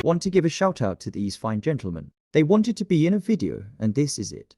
want to give a shout out to these fine gentlemen. They wanted to be in a video, and this is it.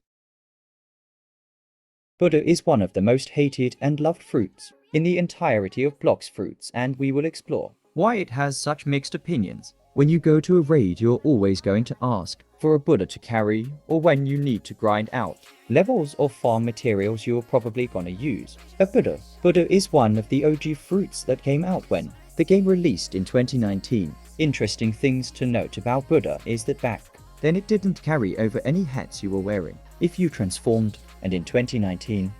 Butter is one of the most hated and loved fruits in the entirety of Blox fruits, and we will explore why it has such mixed opinions. When you go to a raid, you're always going to ask for a butter to carry, or when you need to grind out levels of farm materials, you're probably gonna use a butter. Butter is one of the OG fruits that came out when the game released in 2019. Interesting things to note about butter is that back then it didn't carry over any hats you were wearing if you transformed, and in 2019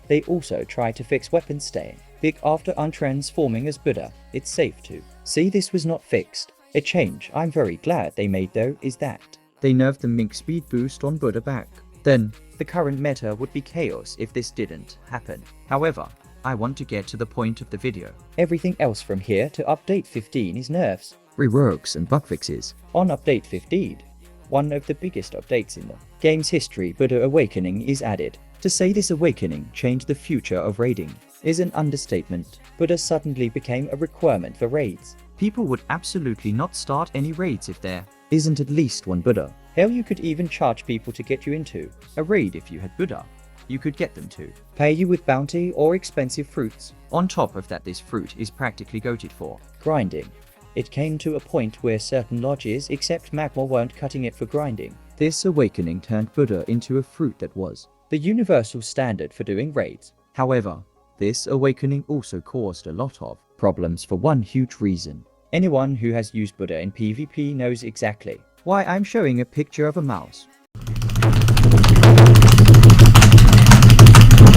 they also tried to fix weapon staying big after untransforming as butter. It's safe to see this was not fixed. A change I'm very glad they made though is that they nerfed the mink speed boost on butter back then. The current meta would be chaos if this didn't happen. However, I want to get to the point of the video. Everything else from here to update 15 is nerfs, reworks and bug fixes. On update 15, one of the biggest updates in the game's history, Butter Awakening, is added. To say this awakening changed the future of raiding is an understatement. Butter suddenly became a requirement for raids. People would absolutely not start any raids if there isn't at least one butter. Hell, you could even charge people to get you into a raid if you had butter. You could get them to pay you with bounty or expensive fruits. On top of that, this fruit is practically goated for grinding. It came to a point where certain lodges except Magma weren't cutting it for grinding. This awakening turned butter into a fruit that was the universal standard for doing raids. However, this awakening also caused a lot of problems for one huge reason. Anyone who has used butter in PvP knows exactly why I'm showing a picture of a mouse.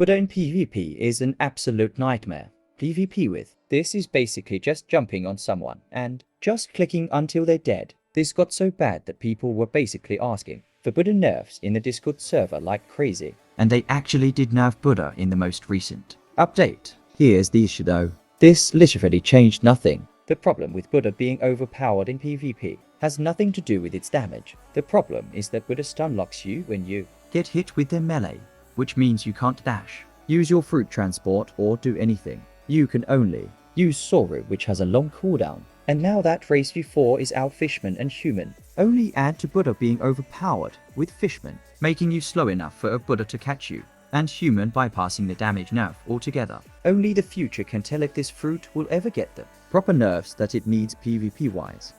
Butter in PvP is an absolute nightmare. PvP with this is basically just jumping on someone and just clicking until they're dead. This got so bad that people were basically asking for butter nerfs in the Discord server like crazy. And they actually did nerf butter in the most recent update. Here's the issue though. This literally changed nothing. The problem with butter being overpowered in PvP has nothing to do with its damage. The problem is that butter stun locks you when you get hit with their melee, which means you can't dash, use your fruit transport, or do anything. You can only use Soru, which has a long cooldown. And now that race v4 is out, Fishman and Human only add to butter being overpowered, with Fishman making you slow enough for a butter to catch you, and Human bypassing the damage nerf altogether. Only the future can tell if this fruit will ever get the proper nerfs that it needs PvP wise.